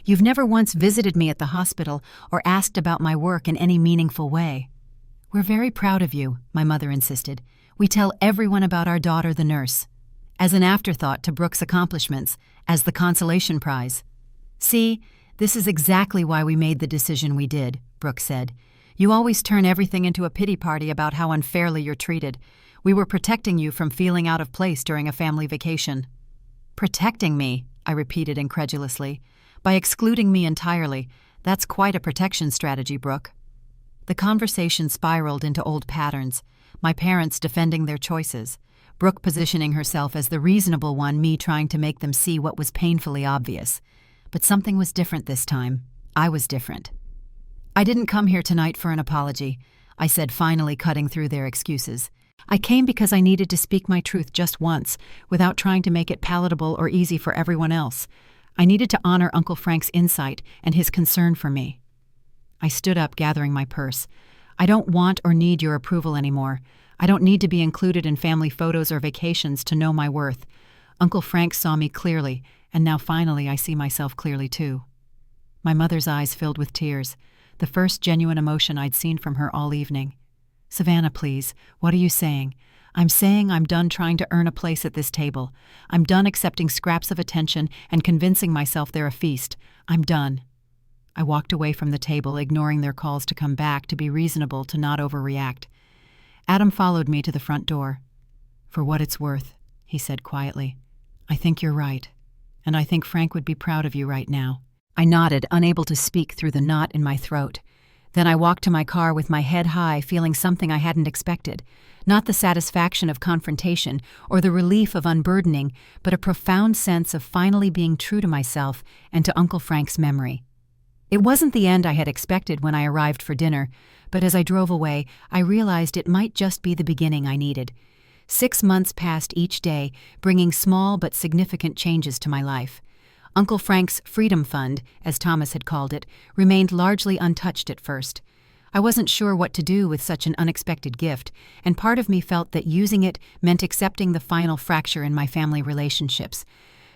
You've never once visited me at the hospital or asked about my work in any meaningful way." "We're very proud of you," my mother insisted. "We tell everyone about our daughter, the nurse, as an afterthought to Brooke's accomplishments, as the consolation prize." "See, this is exactly why we made the decision we did," Brooke said. "You always turn everything into a pity party about how unfairly you're treated. We were protecting you from feeling out of place during a family vacation." "Protecting me?" I repeated incredulously. "By excluding me entirely. That's quite a protection strategy, Brooke." The conversation spiraled into old patterns, my parents defending their choices, Brooke positioning herself as the reasonable one, me trying to make them see what was painfully obvious. But something was different this time. I was different. "I didn't come here tonight for an apology," I said, finally cutting through their excuses. "I came because I needed to speak my truth just once, without trying to make it palatable or easy for everyone else. I needed to honor Uncle Frank's insight and his concern for me." I stood up, gathering my purse. "I don't want or need your approval anymore. I don't need to be included in family photos or vacations to know my worth. Uncle Frank saw me clearly, and now finally I see myself clearly too." My mother's eyes filled with tears, the first genuine emotion I'd seen from her all evening. "Savannah, please, what are you saying?" "I'm saying I'm done trying to earn a place at this table. I'm done accepting scraps of attention and convincing myself they're a feast. I'm done." I walked away from the table, ignoring their calls to come back, to be reasonable, to not overreact. Adam followed me to the front door. "For what it's worth," he said quietly, "I think you're right, and I think Frank would be proud of you right now." I nodded, unable to speak through the knot in my throat. Then I walked to my car with my head high, feeling something I hadn't expected. Not the satisfaction of confrontation or the relief of unburdening, but a profound sense of finally being true to myself and to Uncle Frank's memory. It wasn't the end I had expected when I arrived for dinner, but as I drove away, I realized it might just be the beginning I needed. 6 months passed each day, bringing small but significant changes to my life. Uncle Frank's Freedom Fund, as Thomas had called it, remained largely untouched at first. I wasn't sure what to do with such an unexpected gift, and part of me felt that using it meant accepting the final fracture in my family relationships.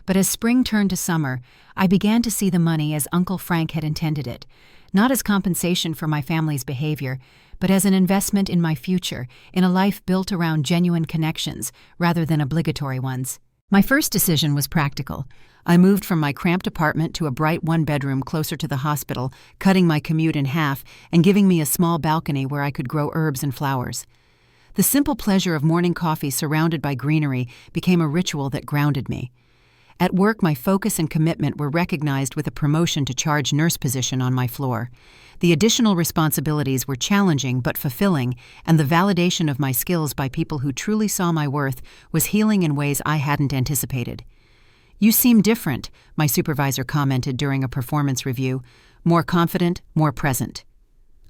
But as spring turned to summer, I began to see the money as Uncle Frank had intended it, not as compensation for my family's behavior, but as an investment in my future, in a life built around genuine connections rather than obligatory ones. My first decision was practical. I moved from my cramped apartment to a bright one-bedroom closer to the hospital, cutting my commute in half and giving me a small balcony where I could grow herbs and flowers. The simple pleasure of morning coffee surrounded by greenery became a ritual that grounded me. At work, my focus and commitment were recognized with a promotion to charge nurse position on my floor. The additional responsibilities were challenging but fulfilling, and the validation of my skills by people who truly saw my worth was healing in ways I hadn't anticipated. "You seem different," my supervisor commented during a performance review. "More confident, more present."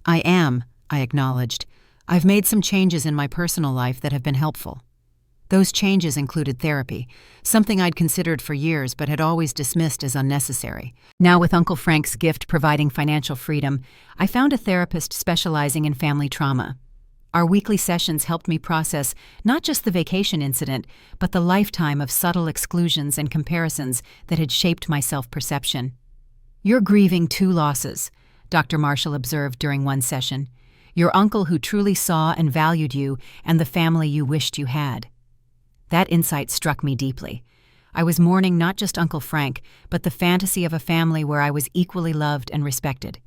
"I am," I acknowledged. "I've made some changes in my personal life that have been helpful." Those changes included therapy, something I'd considered for years but had always dismissed as unnecessary. Now, with Uncle Frank's gift providing financial freedom, I found a therapist specializing in family trauma. Our weekly sessions helped me process not just the vacation incident, but the lifetime of subtle exclusions and comparisons that had shaped my self-perception. "You're grieving 2 losses," Dr. Marshall observed during one session. "Your uncle who truly saw and valued you, and the family you wished you had." That insight struck me deeply. I was mourning not just Uncle Frank, but the fantasy of a family where I was equally loved and respected.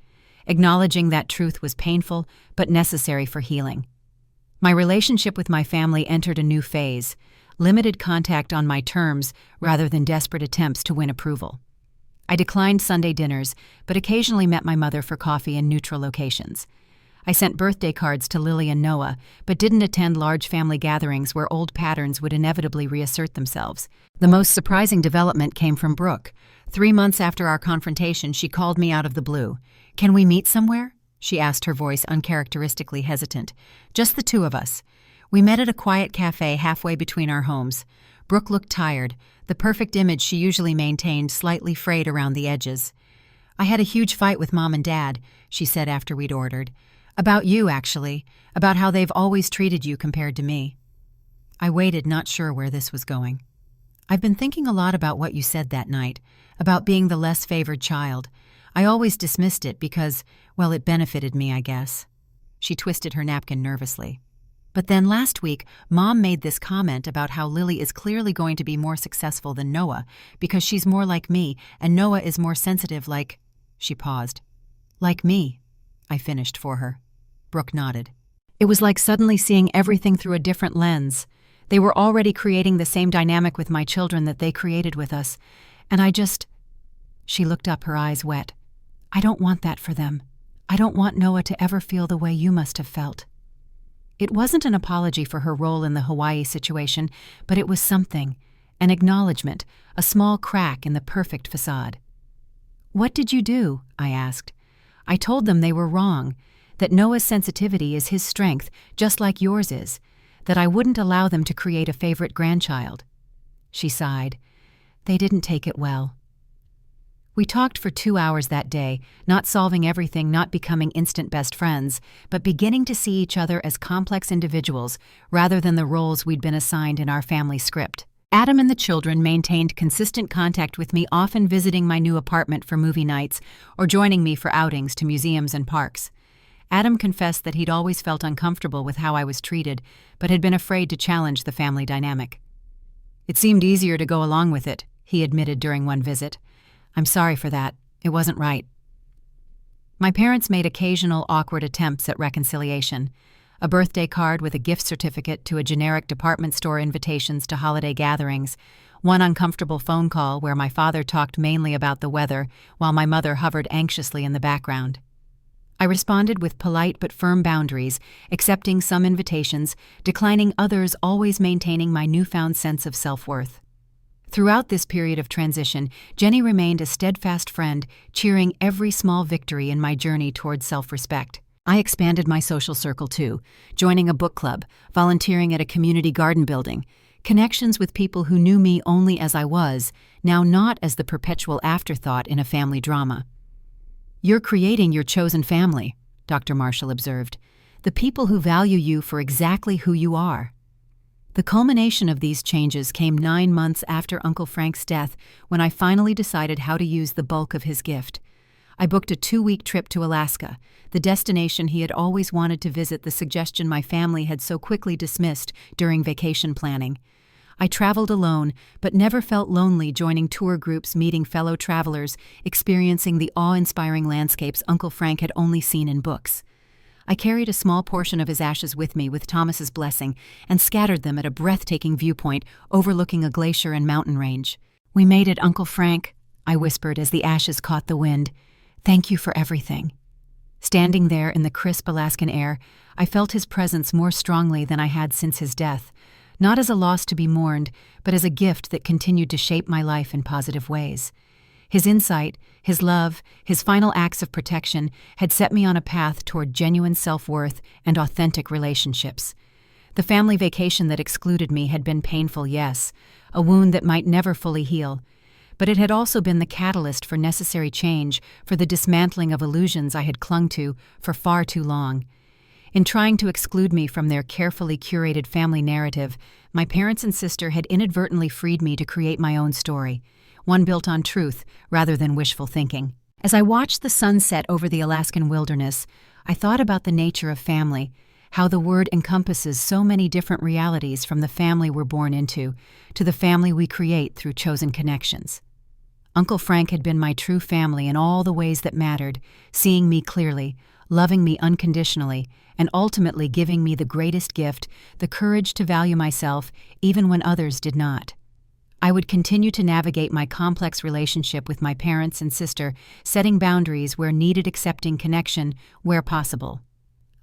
Acknowledging that truth was painful, but necessary for healing. My relationship with my family entered a new phase, limited contact on my terms rather than desperate attempts to win approval. I declined Sunday dinners, but occasionally met my mother for coffee in neutral locations. I sent birthday cards to Lily and Noah, but didn't attend large family gatherings where old patterns would inevitably reassert themselves. The most surprising development came from Brooke. 3 months after our confrontation, she called me out of the blue. "Can we meet somewhere?" she asked, her voice uncharacteristically hesitant. "Just the 2 of us." We met at a quiet cafe halfway between our homes. Brooke looked tired, the perfect image she usually maintained slightly frayed around the edges. "I had a huge fight with Mom and Dad," she said after we'd ordered. "About you, actually. About how they've always treated you compared to me." I waited, not sure where this was going. "I've been thinking a lot about what you said that night, about being the less favored child. I always dismissed it because, well, it benefited me, I guess." She twisted her napkin nervously. "But then last week, Mom made this comment about how Lily is clearly going to be more successful than Noah because she's more like me and Noah is more sensitive like—" She paused. "Like me," I finished for her. Brooke nodded. It was like suddenly seeing everything through a different lens. They were already creating the same dynamic with my children that they created with us, and She looked up, her eyes wet. "I don't want that for them. I don't want Noah to ever feel the way you must have felt." It wasn't an apology for her role in the Hawaii situation, but it was something, an acknowledgement, a small crack in the perfect facade. "What did you do?" I asked. "I told them they were wrong, that Noah's sensitivity is his strength, just like yours is, that I wouldn't allow them to create a favorite grandchild." She sighed. "They didn't take it well." We talked for 2 hours that day, not solving everything, not becoming instant best friends, but beginning to see each other as complex individuals rather than the roles we'd been assigned in our family script. Adam and the children maintained consistent contact with me, often visiting my new apartment for movie nights or joining me for outings to museums and parks. Adam confessed that he'd always felt uncomfortable with how I was treated, but had been afraid to challenge the family dynamic. "It seemed easier to go along with it," he admitted during one visit. "I'm sorry for that. It wasn't right." My parents made occasional awkward attempts at reconciliation. A birthday card with a gift certificate to a generic department store invitations to holiday gatherings, one uncomfortable phone call where my father talked mainly about the weather while my mother hovered anxiously in the background. I responded with polite but firm boundaries, accepting some invitations, declining others, always maintaining my newfound sense of self-worth. Throughout this period of transition, Jenny remained a steadfast friend, cheering every small victory in my journey towards self-respect. I expanded my social circle too, joining a book club, volunteering at a community garden building, connections with people who knew me only as I was, now not as the perpetual afterthought in a family drama. "You're creating your chosen family," Dr. Marshall observed. "The people who value you for exactly who you are." The culmination of these changes came 9 months after Uncle Frank's death, when I finally decided how to use the bulk of his gift. I booked a 2-week trip to Alaska, the destination he had always wanted to visit, the suggestion my family had so quickly dismissed during vacation planning. I traveled alone, but never felt lonely, joining tour groups, meeting fellow travelers, experiencing the awe-inspiring landscapes Uncle Frank had only seen in books. I carried a small portion of his ashes with me with Thomas's blessing and scattered them at a breathtaking viewpoint overlooking a glacier and mountain range. "We made it, Uncle Frank," I whispered as the ashes caught the wind. "Thank you for everything." Standing there in the crisp Alaskan air, I felt his presence more strongly than I had since his death. Not as a loss to be mourned, but as a gift that continued to shape my life in positive ways. His insight, his love, his final acts of protection had set me on a path toward genuine self-worth and authentic relationships. The family vacation that excluded me had been painful, yes, a wound that might never fully heal, but it had also been the catalyst for necessary change, for the dismantling of illusions I had clung to for far too long. In trying to exclude me from their carefully curated family narrative, my parents and sister had inadvertently freed me to create my own story, one built on truth rather than wishful thinking. As I watched the sun set over the Alaskan wilderness, I thought about the nature of family, how the word encompasses so many different realities, from the family we're born into to the family we create through chosen connections. Uncle Frank had been my true family in all the ways that mattered, seeing me clearly, loving me unconditionally, and ultimately giving me the greatest gift, the courage to value myself even when others did not. I would continue to navigate my complex relationship with my parents and sister, setting boundaries where needed, accepting connection where possible.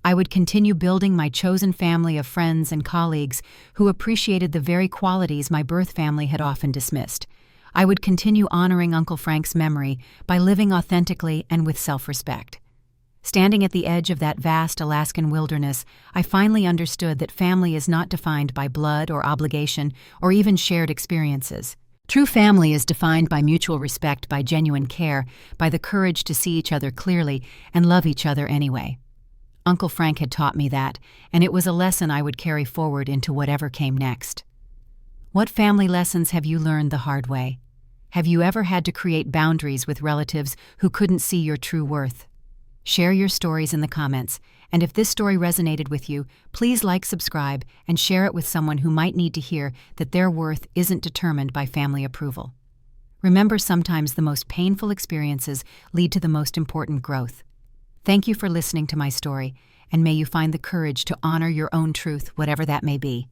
I would continue building my chosen family of friends and colleagues who appreciated the very qualities my birth family had often dismissed. I would continue honoring Uncle Frank's memory by living authentically and with self-respect. Standing at the edge of that vast Alaskan wilderness, I finally understood that family is not defined by blood or obligation or even shared experiences. True family is defined by mutual respect, by genuine care, by the courage to see each other clearly and love each other anyway. Uncle Frank had taught me that, and it was a lesson I would carry forward into whatever came next. What family lessons have you learned the hard way? Have you ever had to create boundaries with relatives who couldn't see your true worth? Share your stories in the comments, and if this story resonated with you, please like, subscribe, and share it with someone who might need to hear that their worth isn't determined by family approval. Remember, sometimes the most painful experiences lead to the most important growth. Thank you for listening to my story, and may you find the courage to honor your own truth, whatever that may be.